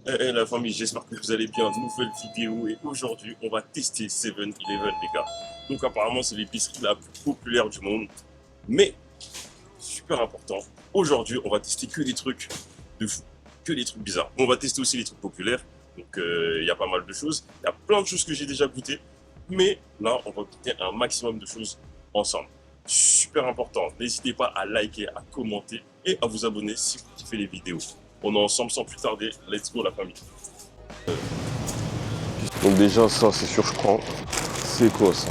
La famille, j'espère que vous allez bien. Nouvelle vidéo et aujourd'hui, on va tester 7-Eleven, les gars. Donc, apparemment, c'est l'épicerie la plus populaire du monde. Mais, super important, aujourd'hui, on va tester que des trucs de fou, que des trucs bizarres. On va tester aussi les trucs populaires. Donc, il y a pas mal de choses. Il y a plein de choses que j'ai déjà goûtées. Mais là, on va goûter un maximum de choses ensemble. Super important, n'hésitez pas à liker, à commenter et à vous abonner si vous kiffez les vidéos. On est ensemble sans plus tarder. Let's go la famille. Donc déjà ça c'est sûr je prends. C'est quoi ça?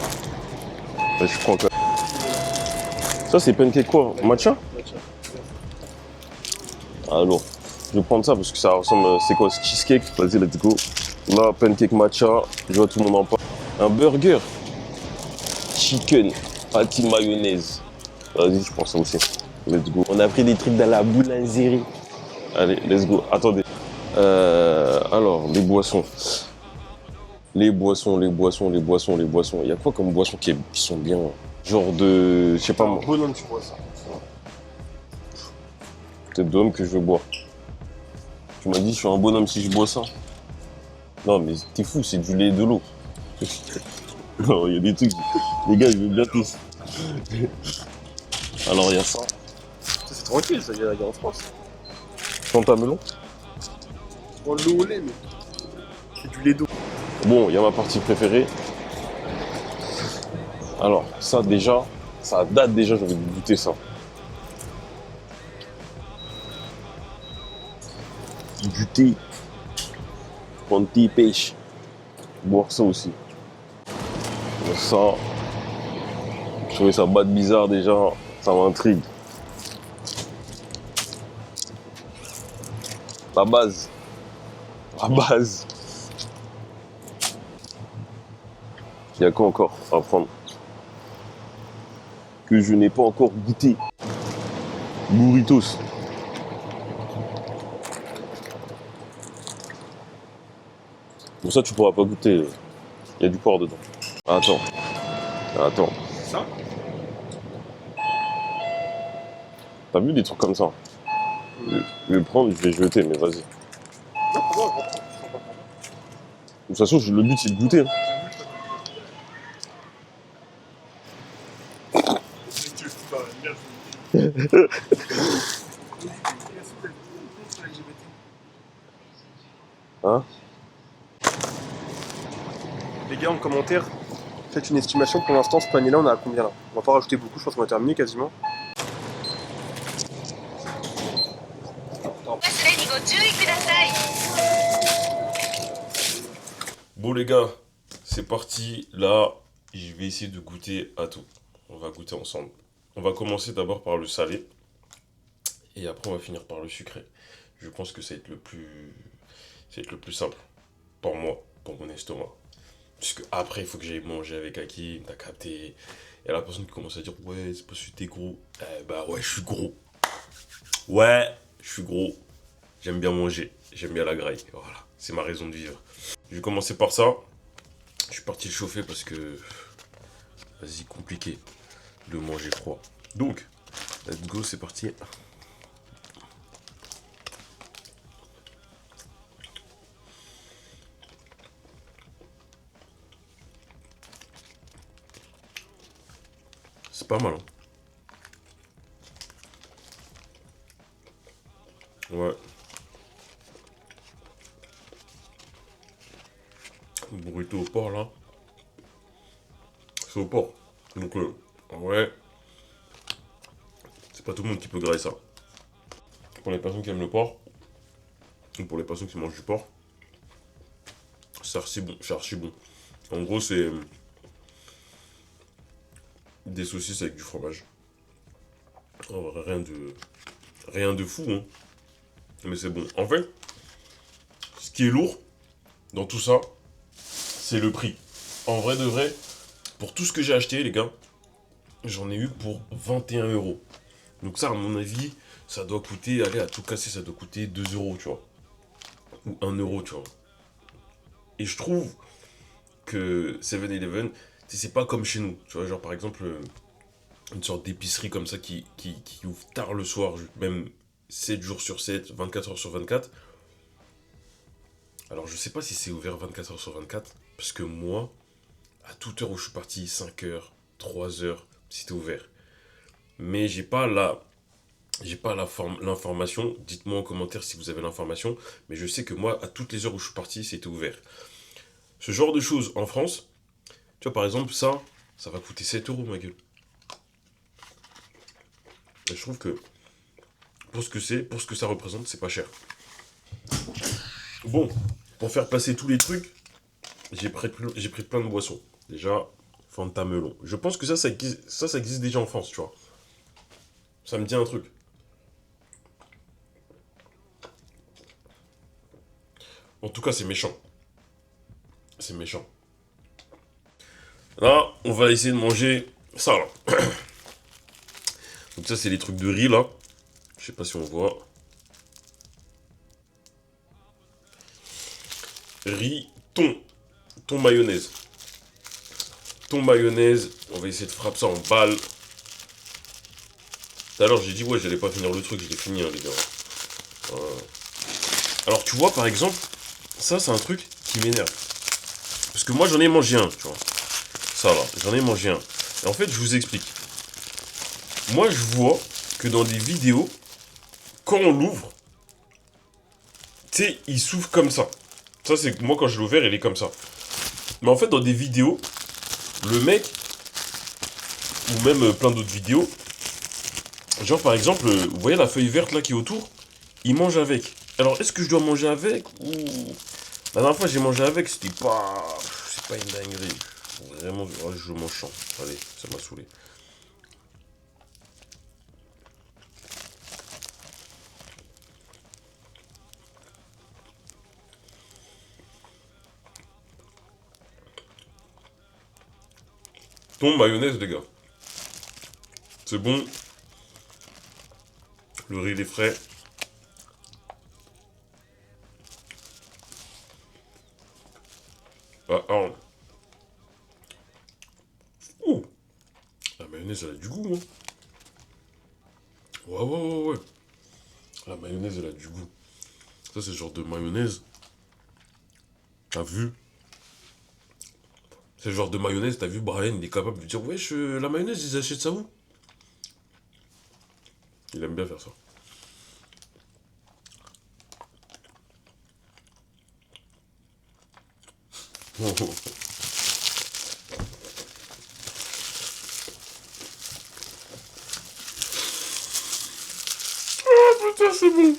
Ouais, je prends quoi? Ça c'est pancake quoi? Matcha? Alors, je vais prendre ça parce que ça ressemble, c'est quoi? C'est cheesecake? Vas-y let's go. Là pancake matcha, je vois tout le monde en parle. Un burger. Chicken, patty mayonnaise. Vas-y je prends ça aussi. Let's go. On a pris des trucs dans la boulangerie. Allez, let's go. Attendez. Alors, les boissons. Les boissons. Il y a quoi comme boissons qui sont bien? Genre de. Je sais pas moi. Bonhomme, tu vois ça. Peut-être de l'homme que je veux boire. Tu m'as dit, je suis un bonhomme si je bois ça. Non, mais t'es fou, c'est du lait et de l'eau. Non, il y a des trucs. Les gars, je veux bien tous. Alors, il y a ça. Ça, c'est tranquille, ça, il y a en France. Fanta melon. Bon, l'eau au lait, mais c'est du lait d'eau. Bon, il y a ma partie préférée. Alors, ça déjà, ça date déjà, j'avais goûté ça. Du thé. Prendre thé pêche. Boire ça aussi. Mais ça, je trouvais ça bad bizarre déjà, ça m'intrigue. La base. La base. Il y a quoi encore à prendre? Que je n'ai pas encore goûté. Burritos. Bon ça tu pourras pas goûter. Il y a du porc dedans. Attends. Ça? T'as vu des trucs comme ça? Je vais le prendre, je vais jeter, mais vas-y. De toute façon, le but c'est de goûter. Hein. Hein? Les gars, en commentaire, faites une estimation. Pour l'instant, ce panier-là, on a à combien là? On va pas rajouter beaucoup, je pense qu'on va terminer quasiment. Bon les gars, c'est parti. Là, je vais essayer de goûter à tout. On va goûter ensemble. On va commencer d'abord par le salé. Et après, on va finir par le sucré. Je pense que ça va être le plus simple. Pour moi, pour mon estomac. Puisque après, il faut que j'aille manger avec Hakim, t'as capté. Et la personne qui commence à dire, ouais, c'est parce que t'es gros. Bah ouais, je suis gros. Ouais, je suis gros. J'aime bien manger. J'aime bien la graille. Voilà, c'est ma raison de vivre. Je vais commencer par ça. Je suis parti le chauffer parce que... Vas-y, compliqué de manger froid. Donc, let's go, c'est parti. C'est pas mal, hein. Ouais. Le burrito au porc, là. C'est au porc. Donc, ouais. C'est pas tout le monde qui peut grailler ça. Pour les personnes qui aiment le porc, ou pour les personnes qui mangent du porc, c'est archi bon. C'est archi bon. En gros, c'est des saucisses avec du fromage. En vrai, rien de fou, hein. Mais c'est bon. En fait, ce qui est lourd dans tout ça, c'est le prix. En vrai de vrai, pour tout ce que j'ai acheté, les gars, j'en ai eu pour 21 €. Donc ça, à mon avis, ça doit coûter, allez, à tout casser, ça doit coûter 2 €, tu vois. Ou 1 €, tu vois. Et je trouve que 7-Eleven, c'est pas comme chez nous. Tu vois, genre par exemple, une sorte d'épicerie comme ça qui ouvre tard le soir, même 7 jours sur 7, 24 heures sur 24. Alors, je sais pas si c'est ouvert 24 heures sur 24, parce que moi, à toute heure où je suis parti, 5 heures, 3 heures, c'était ouvert. Mais l'information. Dites-moi en commentaire si vous avez l'information. Mais je sais que moi, à toutes les heures où je suis parti, c'était ouvert. Ce genre de choses en France, tu vois, par exemple, ça va coûter 7 euros, ma gueule. Et je trouve que pour ce que ça représente, c'est pas cher. Bon, pour faire passer tous les trucs, j'ai pris plein de boissons. Déjà, Fanta melon. Je pense que ça existe déjà en France, tu vois. Ça me dit un truc. En tout cas, c'est méchant. C'est méchant. Là, on va essayer de manger ça, là. Donc ça, c'est les trucs de riz, là. Je sais pas si on voit. Riz, thon mayonnaise. Thon mayonnaise. On va essayer de frapper ça en balle. Tout à l'heure, j'ai dit, ouais, j'allais pas finir le truc. Je l'ai fini, hein, les gars. Alors, tu vois, par exemple, ça, c'est un truc qui m'énerve. Parce que moi, j'en ai mangé un, tu vois. Ça, là, j'en ai mangé un. Et en fait, je vous explique. Moi, je vois que dans des vidéos, quand on l'ouvre, tu sais, il s'ouvre comme ça. Ça, c'est que moi, quand je l'ai ouvert, il est comme ça. Mais en fait, dans des vidéos, le mec, ou même plein d'autres vidéos, genre par exemple, vous voyez la feuille verte là qui est autour, il mange avec. Alors, est-ce que je dois manger avec ou... La dernière fois, j'ai mangé avec, c'était pas... C'est pas une dinguerie. Vraiment, oh, je mange sans. Allez, ça m'a saoulé. Thon, mayonnaise, les gars. C'est bon. Le riz, il est frais. Ah. Ouh. La mayonnaise, elle a du goût, hein. Ouais. La mayonnaise, elle a du goût. Ça, c'est le genre de mayonnaise. T'as vu? C'est le genre de mayonnaise, t'as vu, Brian, il est capable de dire, wesh, la mayonnaise, ils achètent ça où? Il aime bien faire ça. Oh. Ah putain, c'est bon.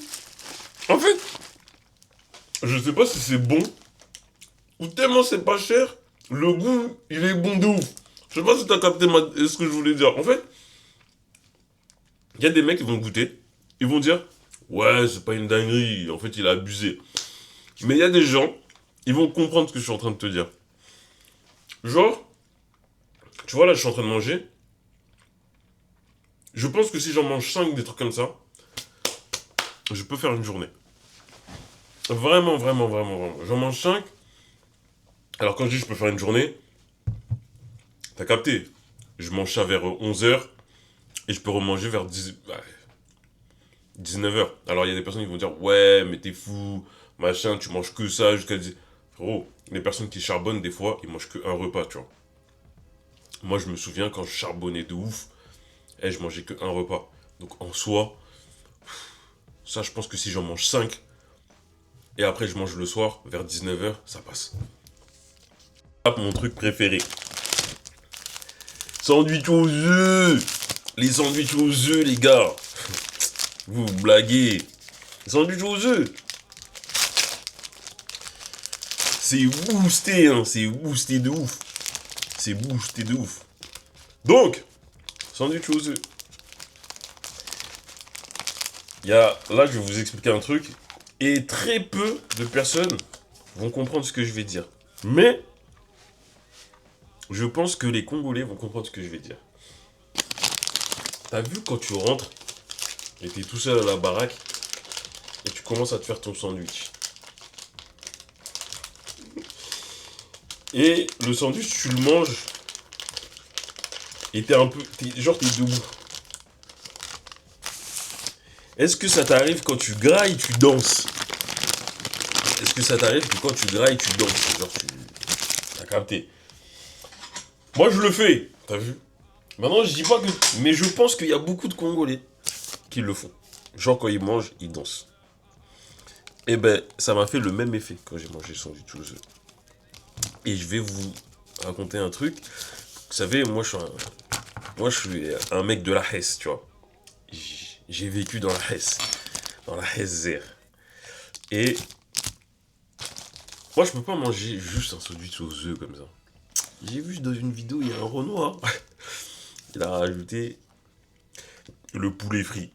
En fait, je sais pas si c'est bon ou tellement c'est pas cher, le goût, il est bon de ouf. Je sais pas si t'as capté ce que je voulais dire. En fait, il y a des mecs qui vont goûter, ils vont dire, ouais, c'est pas une dinguerie, en fait, il a abusé. Mais il y a des gens, ils vont comprendre ce que je suis en train de te dire. Genre, tu vois, là, je suis en train de manger. Je pense que si j'en mange 5 des trucs comme ça, je peux faire une journée. Vraiment. J'en mange 5. Alors, quand je dis je peux faire une journée, t'as capté. Je mange ça vers 11 h et je peux remanger vers 19 h. Alors, il y a des personnes qui vont dire, ouais, mais t'es fou, machin, tu manges que ça jusqu'à 10. Frérot, les personnes qui charbonnent, des fois, ils mangent qu'un repas, tu vois. Moi, je me souviens quand je charbonnais de ouf, je mangeais qu'un repas. Donc, en soi, ça, je pense que si j'en mange 5, et après, je mange le soir, vers 19 h, ça passe. Mon truc préféré. Sandwich aux œufs. Les sandwichs aux œufs, les gars. Vous blaguez. Les sandwichs aux œufs. C'est boosté, hein. C'est boosté de ouf. C'est boosté de ouf. Donc, sandwich aux œufs. Là, je vais vous expliquer un truc. Et très peu de personnes vont comprendre ce que je vais dire. Mais, je pense que les Congolais vont comprendre ce que je vais dire. T'as vu quand tu rentres et t'es tout seul à la baraque et tu commences à te faire ton sandwich. Et le sandwich, tu le manges et t'es debout. Est-ce que ça t'arrive quand tu grailles, tu danses? Est-ce que ça t'arrive que quand tu grailles, tu danses. Genre, tu... T'as capté. Moi, je le fais. T'as vu? Maintenant, je dis pas que... Mais je pense qu'il y a beaucoup de Congolais qui le font. Genre, quand ils mangent, ils dansent. Et ben, ça m'a fait le même effet quand j'ai mangé le sandwich aux œufs. Et je vais vous raconter un truc. Vous savez, moi, je suis un mec de la Hesse, tu vois. J'ai vécu dans la Hesse. Dans la Hesse. Et moi, je peux pas manger juste un sandwich aux œufs comme ça. J'ai vu dans une vidéo, il y a un Renoir. Il a rajouté le poulet frit.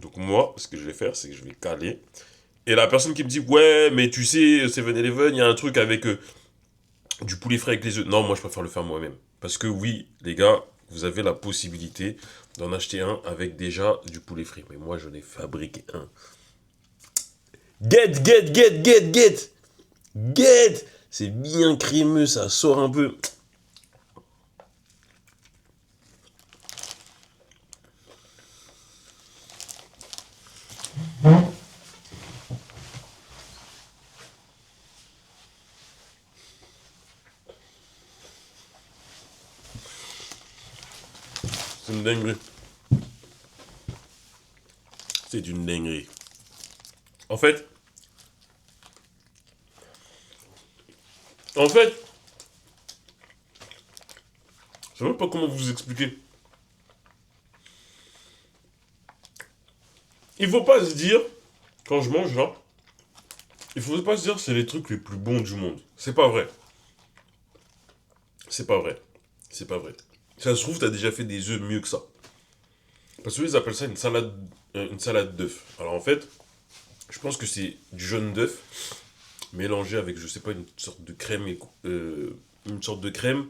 Donc moi, ce que je vais faire, c'est que je vais caler. Et la personne qui me dit, ouais, mais tu sais, 7-Eleven, il y a un truc avec du poulet frit avec les œufs. Non, moi, je préfère le faire moi-même. Parce que oui, les gars, vous avez la possibilité d'en acheter un avec déjà du poulet frit. Mais moi, je l'ai fabriqué un. Get, get, get, get, get. Get. C'est bien crémeux, ça sort un peu. C'est une dinguerie. C'est une dinguerie. En fait, je sais même pas comment vous expliquer. Il faut pas se dire, quand je mange là, il faut pas se dire c'est les trucs les plus bons du monde. C'est pas vrai. C'est pas vrai. C'est pas vrai. Ça se trouve, t'as déjà fait des œufs mieux que ça. Parce qu'ils appellent ça une salade d'œufs. Alors en fait, je pense que c'est du jaune d'œuf mélangé avec, je sais pas, une sorte de crème. Une sorte de crème.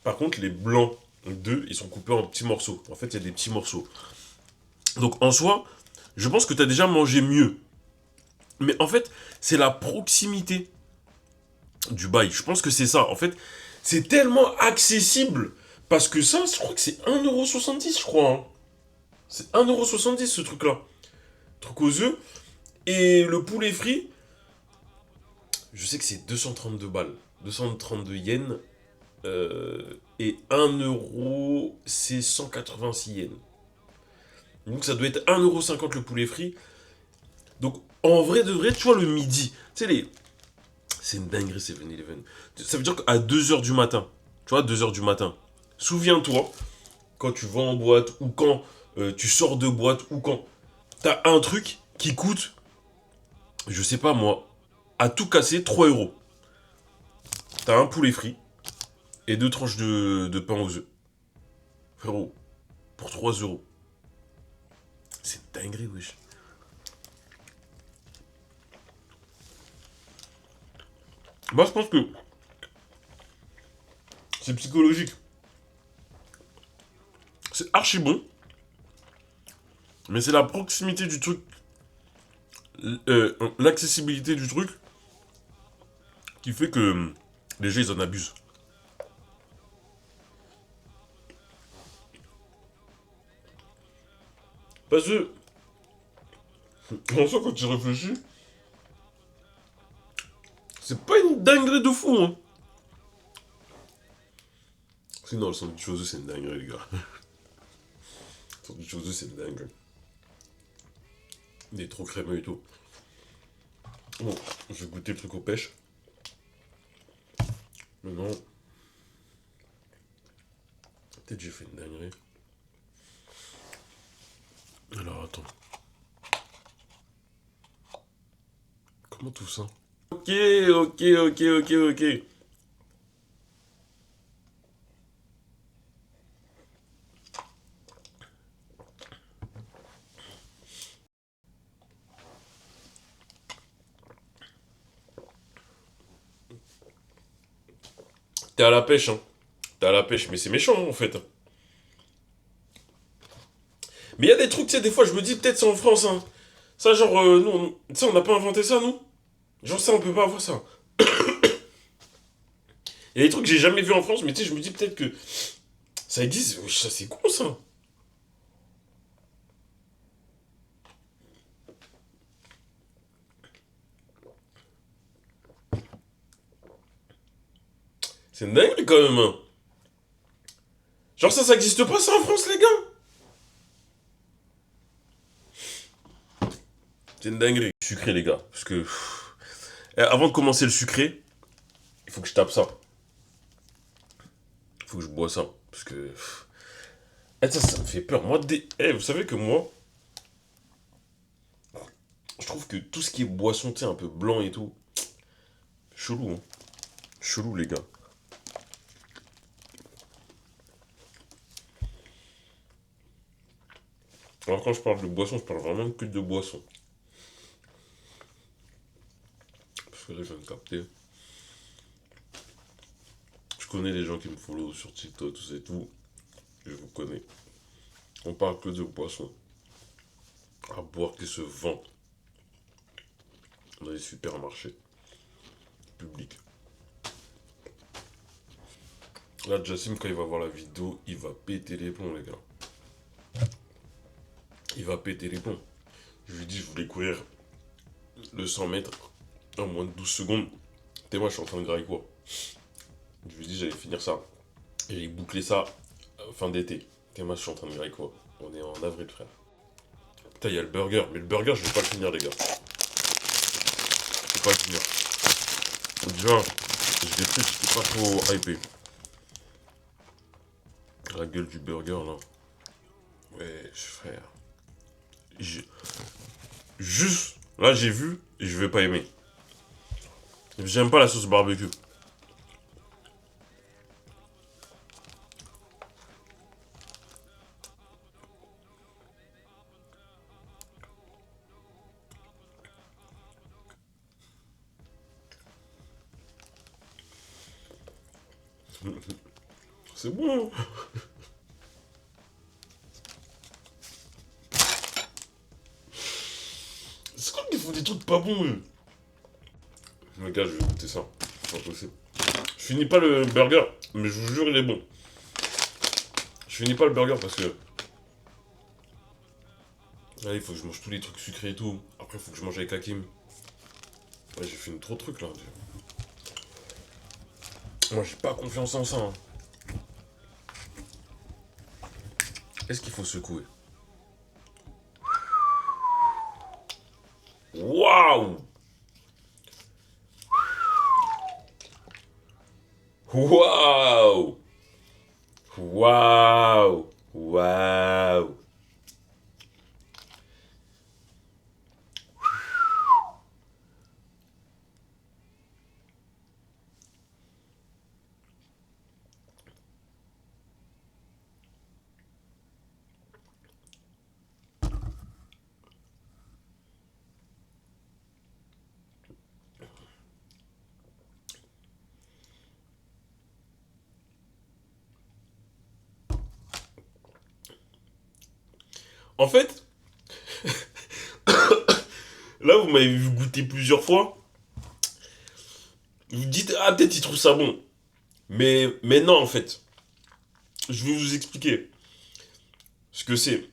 Par contre, les blancs d'œufs, ils sont coupés en petits morceaux. En fait, il y a des petits morceaux. Donc en soi, je pense que t'as déjà mangé mieux. Mais en fait, c'est la proximité du bail. Je pense que c'est ça. En fait, c'est tellement accessible. Parce que ça, je crois que c'est 1,70€, je crois. Hein. C'est 1,70€ ce truc-là. Truc aux œufs. Et le poulet frit, je sais que c'est 232 balles. 232 yens. Et 1€, c'est 186 yens. Donc ça doit être 1,50€ le poulet frit. Donc en vrai de vrai, tu vois, le midi, tu sais, c'est une dinguerie 7-Eleven. Ça veut dire qu'à 2h du matin, tu vois, 2h du matin, souviens-toi, quand tu vas en boîte ou quand tu sors de boîte ou quand t'as un truc qui coûte, je sais pas moi, à tout casser 3€. T'as un poulet frit et 2 tranches de pain aux œufs. Frérot, pour 3€. C'est une dinguerie, wesh. Moi, je pense que c'est psychologique. C'est archi bon. Mais c'est la proximité du truc, l'accessibilité du truc, qui fait que les gens, ils en abusent. Parce que, en soi, quand tu réfléchis, c'est pas une dinguerie de fou, hein. Sinon, le sandwich aux œufs, c'est une dinguerie, les gars. Le sandwich aux œufs, c'est une dinguerie. Il est trop crémeux et tout. Bon, je vais goûter le truc aux pêches. Mais non. Peut-être j'ai fait une dinguerie. Alors, attends. Comment tout ça? Ok, ok, ok, ok, ok. T'es à la pêche, hein. T'es à la pêche, mais c'est méchant, hein, en fait. Mais il y a des trucs, tu sais, des fois, je me dis, peut-être c'est en France, hein. Ça, genre, nous, tu sais, on n'a pas inventé ça, nous. Genre, ça, on peut pas avoir ça. Il y a des trucs que j'ai jamais vu en France, mais tu sais, je me dis peut-être que ça existe. Ça, c'est con, ça. C'est une dinguerie quand même. Hein. Genre ça existe pas ça en France, les gars. C'est une dinguerie. Sucré, les gars. Parce que... avant de commencer le sucré, il faut que je tape ça. Il faut que je bois ça. Parce que... ça me fait peur. Moi, vous savez que moi... Je trouve que tout ce qui est boisson, tu sais, un peu blanc et tout... Chelou, hein. Chelou, les gars. Alors quand je parle de boisson, je parle vraiment que de boisson. Parce que là, je viens de capter. Je connais les gens qui me follow sur TikTok, tout ça et tout. Je vous connais. On parle que de boisson. À boire qui se vend dans les supermarchés publics. Là, Jassim, quand il va voir la vidéo, il va péter les plombs, les gars. Il va péter les plombs. Je lui dis, je voulais courir le 100 mètres en moins de 12 secondes. Et moi, je suis en train de grailler quoi. Je lui dis, j'allais finir ça. Et j'ai bouclé ça fin d'été. Et moi, je suis en train de grailler quoi. On est en avril, frère. Putain, il y a le burger. Mais le burger, je vais pas le finir, les gars. Je vais pas le finir. Déjà, je l'ai pris, j'étais pas trop hypé. La gueule du burger, là. Ouais, frère. Juste, là, j'ai vu et je vais pas aimer. J'aime pas la sauce barbecue. C'est bon. C'est comme qu'ils font des trucs pas bons, eux. Les gars, je vais goûter ça. C'est pas possible. Je finis pas le burger, mais je vous jure, il est bon. Je finis pas le burger parce que... Là, il faut que je mange tous les trucs sucrés et tout. Après, il faut que je mange avec Hakim. Ouais, j'ai fini trop de trucs, là. Moi, j'ai pas confiance en ça. Hein. Est-ce qu'il faut secouer? Waouh! Waouh! Waouh! Waouh! En fait, là, vous m'avez vu goûter plusieurs fois. Vous dites, ah, peut-être il trouve ça bon. Mais non, en fait. Je vais vous expliquer ce que c'est.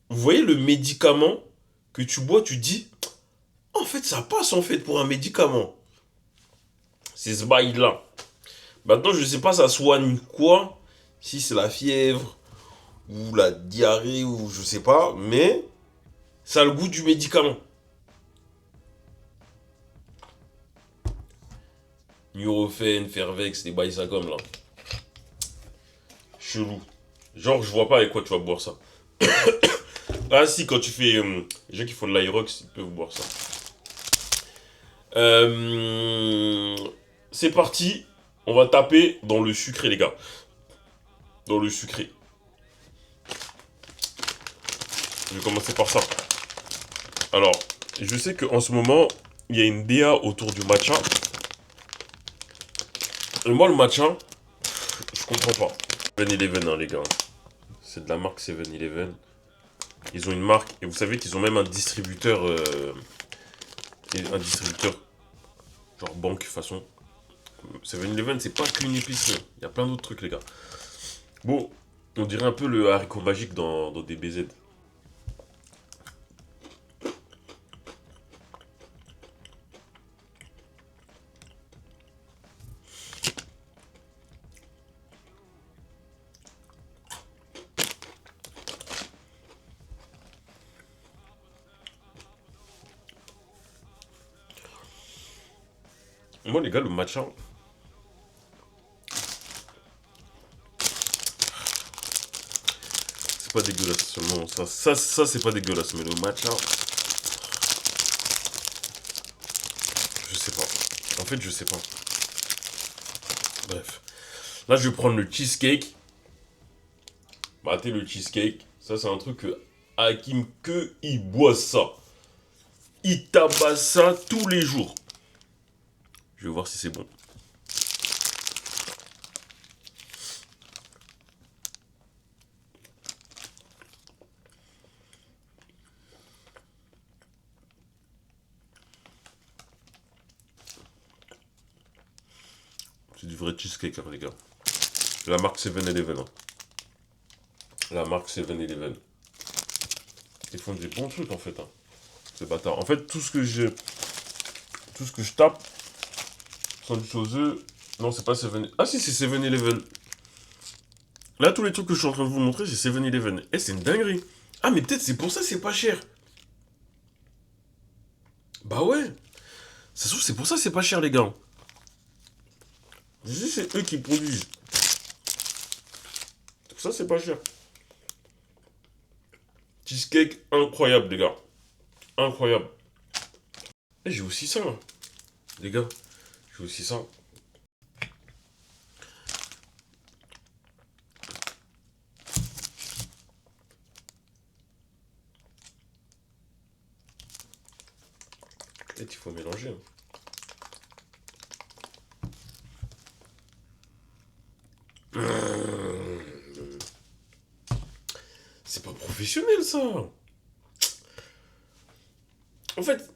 Vous voyez le médicament que tu bois, tu dis, en fait, ça passe en fait pour un médicament. C'est ce bail-là. Maintenant, je sais pas ça soigne quoi. Si c'est la fièvre, ou la diarrhée, ou je sais pas. Mais ça a le goût du médicament. Nurofen, Fervex, des bails ça comme là. Chelou. Genre, je vois pas avec quoi tu vas boire ça. Ah si, quand tu fais... les gens qui font de l'Aerox, ils peuvent boire ça. C'est parti. On va taper dans le sucré, les gars. Dans le sucré. Je vais commencer par ça. Alors, je sais qu'en ce moment, il y a une DA autour du matcha. Et moi, le matcha, je comprends pas. 7-Eleven, hein, les gars. C'est de la marque 7-Eleven. Ils ont une marque, et vous savez qu'ils ont même un distributeur... un distributeur, genre banque, façon. 7-Eleven, c'est pas qu'une épicerie. Il y a plein d'autres trucs, les gars. Bon, on dirait un peu le haricot magique dans DBZ. Moi, les gars, le matcha. C'est pas dégueulasse seulement. Ça c'est pas dégueulasse. Mais le matcha. Je sais pas. En fait, je sais pas. Bref. Là, je vais prendre le cheesecake. Mater le cheesecake. Ça, c'est un truc que Hakim, que il boit ça. Il tabasse ça tous les jours. Je vais voir si c'est bon. C'est du vrai cheesecake, hein, les gars. La marque 7-Eleven. Hein. La marque 7-Eleven. Ils font des bons trucs, en fait. Hein. Ces bâtards. En fait, tout ce que je tape, sandwich aux œufs. Non, c'est pas 7-Eleven. Ah si, c'est 7-Eleven. Là, tous les trucs que je suis en train de vous montrer, c'est 7-Eleven. Eh, c'est une dinguerie. Ah, mais peut-être c'est pour ça que c'est pas cher. Bah ouais. Ça se trouve, c'est pour ça que c'est pas cher, les gars. Je dis, c'est eux qui produisent. Pour ça, c'est pas cher. Cheesecake incroyable, les gars. Incroyable. Et j'ai aussi ça, hein. Les gars. J'ai aussi ça. Peut-être il faut mélanger. Hein. C'est pas professionnel, ça. En fait,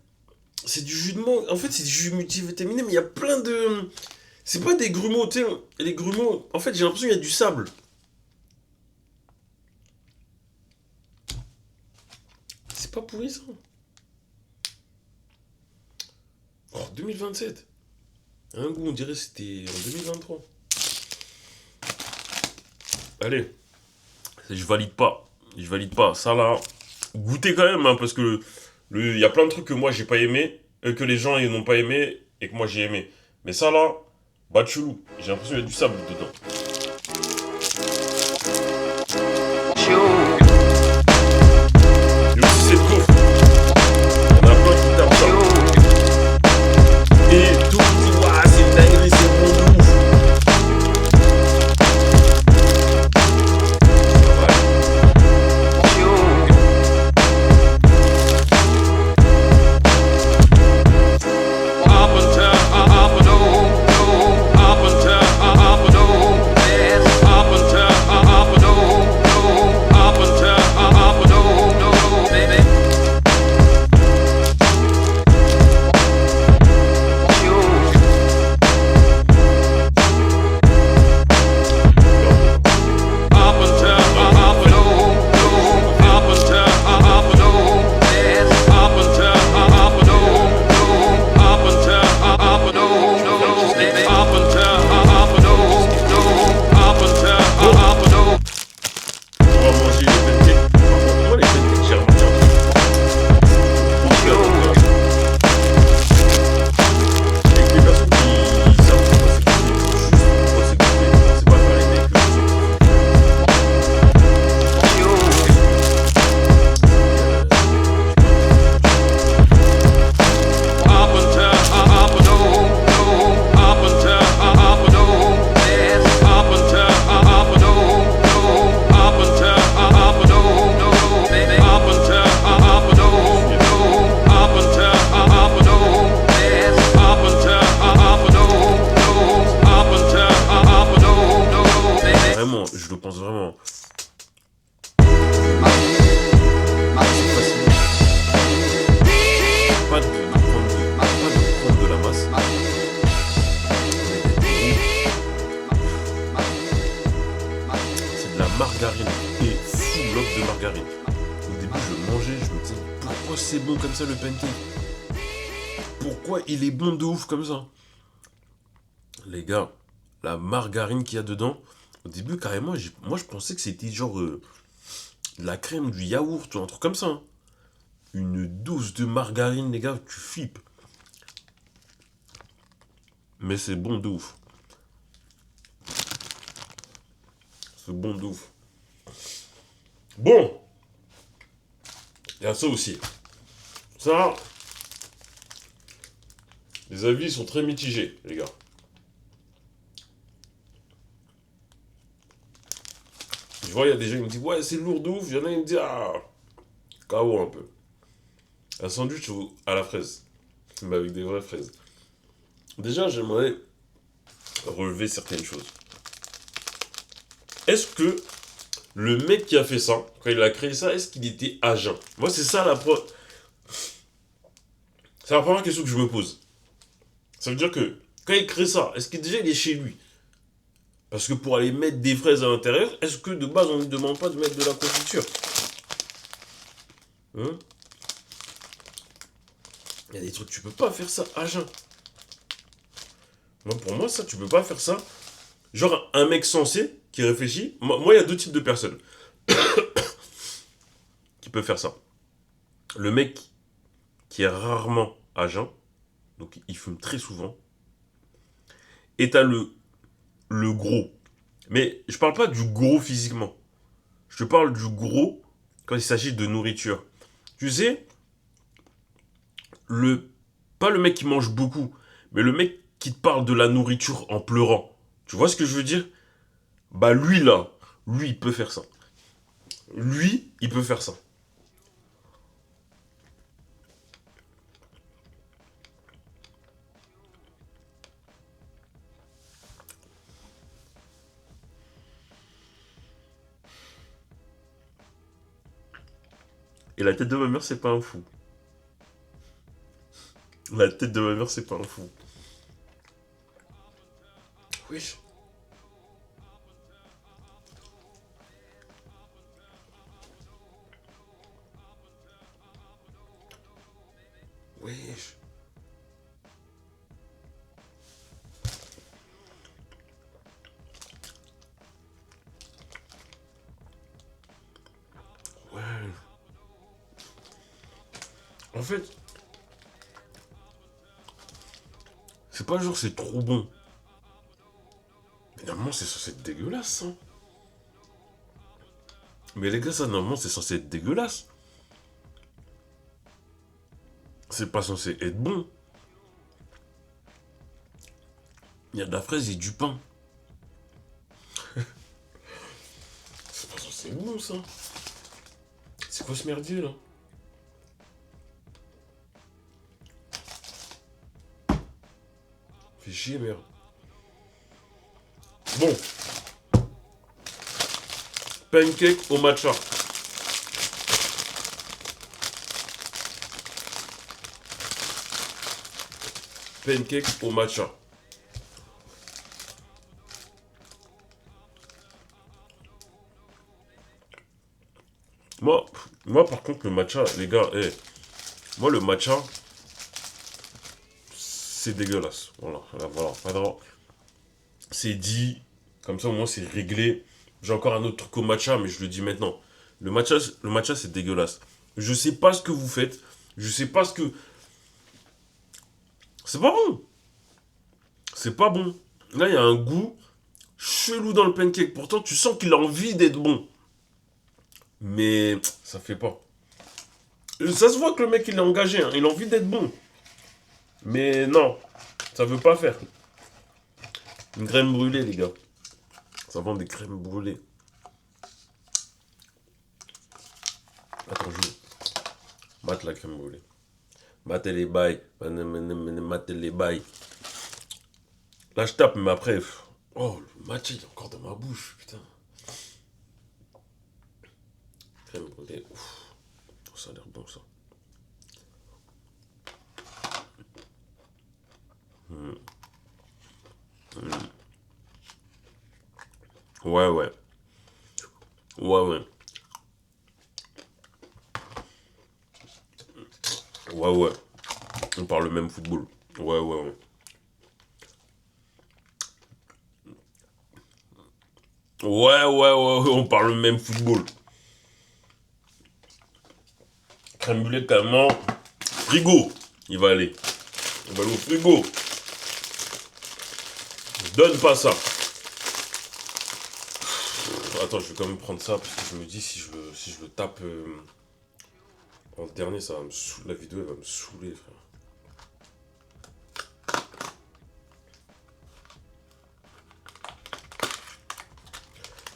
c'est du jus de mangue. En fait, c'est du jus multivitaminé, mais il y a plein de... C'est pas des grumeaux, tu sais. Les grumeaux, en fait, j'ai l'impression qu'il y a du sable. C'est pas pourri, ça. Oh, 2027. Un goût, on dirait que c'était en 2023. Allez. Je valide pas. Je valide pas. Ça, là, goûtez quand même, hein, parce que il y a plein de trucs que moi, j'ai pas aimé, que les gens ils n'ont pas aimé, et que moi, j'ai aimé. Mais ça, là, bah chelou. J'ai l'impression qu'il y a du sable dedans. Et aussi, c'est trop. On a plein qui tapent ça. Et tout le monde dit, waouh, c'est une dinguerie, c'est bon de ouf. Je le pense vraiment. Pas de prendre de la masse. C'est de la margarine et full bloc de margarine. Au début, je le mangeais, je me disais pourquoi c'est bon comme ça le pancake? Pourquoi il est bon de ouf comme ça? Les gars, la margarine qu'il y a dedans, au début, carrément, moi je pensais que c'était genre de la crème, du yaourt ou un truc comme ça. Hein. Une dose de margarine, les gars, tu flippes. Mais c'est bon de ouf. C'est bon de ouf. Bon. Il y a ça aussi. Ça, les avis sont très mitigés, les gars. Je vois, il y a des gens qui me disent, ouais, c'est lourd de ouf. Il y en a qui me disent, ah, KO un peu. Un sandwich à la fraise. Mais avec des vraies fraises. Déjà, j'aimerais relever certaines choses. Est-ce que le mec qui a fait ça, quand il a créé ça, est-ce qu'il était à jeun? Moi, c'est ça c'est la première question que je me pose. Ça veut dire que quand il crée ça, est-ce que déjà il est chez lui? Parce que pour aller mettre des fraises à l'intérieur, est-ce que de base on ne lui demande pas de mettre de la confiture? Hein? Il y a des trucs, tu peux pas faire ça à jeun. Moi, pour moi, ça, tu peux pas faire ça. Genre, un mec sensé qui réfléchit. Moi, il y a deux types de personnes qui peuvent faire ça. Le mec qui est rarement à jeun, donc il fume très souvent. Et t'as le gros. Mais je parle pas du gros physiquement. Je te parle du gros quand il s'agit de nourriture. Tu sais, pas le mec qui mange beaucoup, mais le mec qui te parle de la nourriture en pleurant. Tu vois ce que je veux dire? Bah lui là, lui il peut faire ça. Lui, il peut faire ça. Et la tête de ma mère, c'est pas un fou. La tête de ma mère, c'est pas un fou. Wesh. Wesh. Ouais. En fait, c'est pas genre c'est trop bon. Mais normalement, c'est censé être dégueulasse, hein. Mais les gars, ça, normalement, c'est censé être dégueulasse. C'est pas censé être bon. Il y a de la fraise et du pain. C'est pas censé être bon, ça. C'est quoi ce merdier, là? Fais chier, merde. Bon. Pancake au matcha. Pancake au matcha. Moi, par contre, le matcha, les gars, moi, le matcha, c'est dégueulasse. Voilà, voilà. C'est dit, comme ça, au moins, c'est réglé. J'ai encore un autre truc au matcha, mais je le dis maintenant. Le matcha, c'est dégueulasse. Je sais pas ce que vous faites. Je sais pas ce que... C'est pas bon. C'est pas bon. Là, il y a un goût chelou dans le pancake. Pourtant, tu sens qu'il a envie d'être bon. Mais ça fait pas. Ça se voit que le mec, il est engagé. Hein. Il a envie d'être bon. Mais non, ça veut pas faire. Une crème brûlée, les gars. Ça vend des crèmes brûlées. Attends, je mate la crème brûlée. Mate les bails. Mate les bails. Là, je tape, mais après... Oh, le matcha, il est encore dans ma bouche, putain. Crème brûlée. Ouf. Oh, ça a l'air bon, ça. Ouais. Ouais. On parle le même football. Ouais. Ouais, on parle le même football. Crème brûlée, carrément. Frigo, il va aller au frigo. Donne pas ça. Attends, je vais quand même prendre ça parce que je me dis si je le tape en dernier, ça va me saouler. La vidéo elle va me saouler, frère.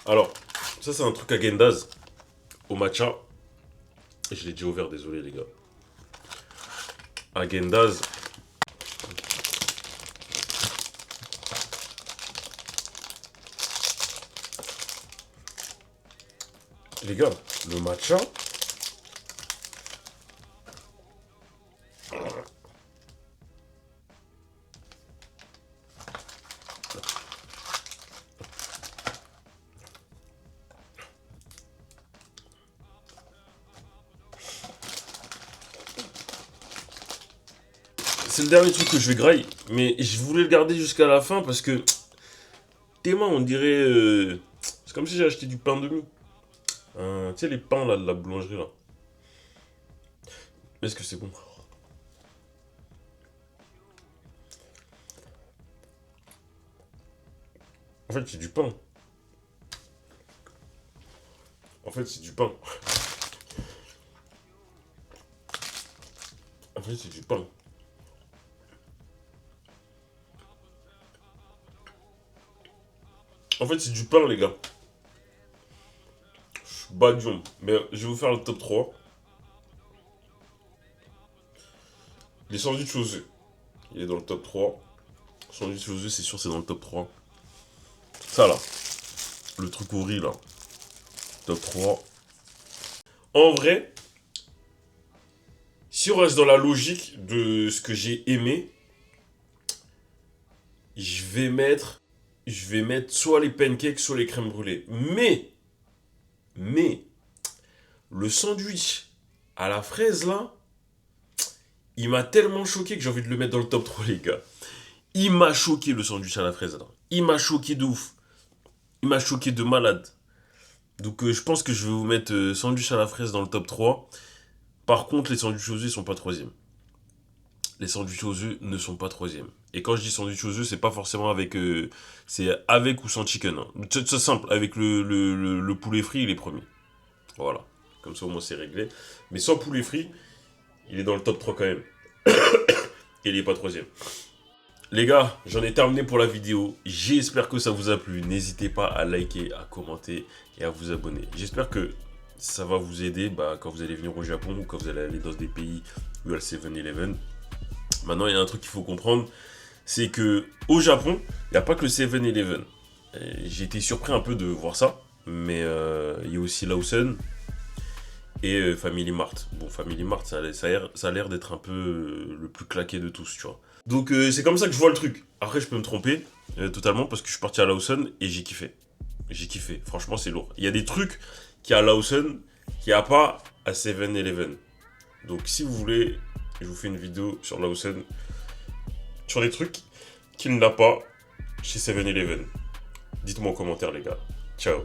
Alors, ça c'est un truc à Gendaz, au matcha. Je l'ai déjà ouvert, désolé les gars. À Gendaz. Les gars, le matcha. C'est le dernier truc que je vais grailler, mais je voulais le garder jusqu'à la fin parce que tes mains, on dirait. C'est comme si j'ai acheté du pain de mie. Tu sais, les pains là, de la boulangerie là. Est-ce que c'est bon? En fait, c'est du pain. En fait, c'est du pain. En fait, c'est du pain. En fait, c'est du pain, les gars. Badium. Mais je vais vous faire le top 3. Les sandwichs aux œufs. Il est dans le top 3. Sandwich aux œufs, c'est sûr, c'est dans le top 3. Ça, là. Le truc au riz, là. Top 3. En vrai, si on reste dans la logique de ce que j'ai aimé, je vais mettre soit les pancakes, soit les crèmes brûlées. Mais, le sandwich à la fraise, là, il m'a tellement choqué que j'ai envie de le mettre dans le top 3, les gars. Il m'a choqué, le sandwich à la fraise, là. Il m'a choqué de ouf. Il m'a choqué de malade. Donc, je pense que je vais vous mettre sandwich à la fraise dans le top 3. Par contre, les sandwichs aux œufs, ils sont pas troisième. Les sandwichs aux œufs ne sont pas troisième. Et quand je dis sandwich aux œufs, c'est pas forcément avec... c'est avec ou sans chicken. Hein. C'est simple, avec le poulet frit, il est premier. Voilà. Comme ça, au moins, c'est réglé. Mais sans poulet frit, il est dans le top 3 quand même. Et il est pas troisième. Les gars, j'en ai terminé pour la vidéo. J'espère que ça vous a plu. N'hésitez pas à liker, à commenter et à vous abonner. J'espère que ça va vous aider quand vous allez venir au Japon ou quand vous allez aller dans des pays où il y a le 7-Eleven. Maintenant, il y a un truc qu'il faut comprendre, c'est que au Japon, il n'y a pas que le 7-Eleven. J'ai été surpris un peu de voir ça, mais il y a aussi Lawson et Family Mart. Bon, Family Mart, ça a l'air d'être un peu le plus claqué de tous, tu vois. Donc, c'est comme ça que je vois le truc. Après, je peux me tromper totalement parce que je suis parti à Lawson et j'ai kiffé. J'ai kiffé. Franchement, c'est lourd. Il y a des trucs qu'il y a à Lawson qu'il n'y a pas à 7-Eleven. Donc, si vous voulez, je vous fais une vidéo sur Lawson sur des trucs qu'il n'a pas chez 7-Eleven. Dites-moi en commentaire, les gars. Ciao.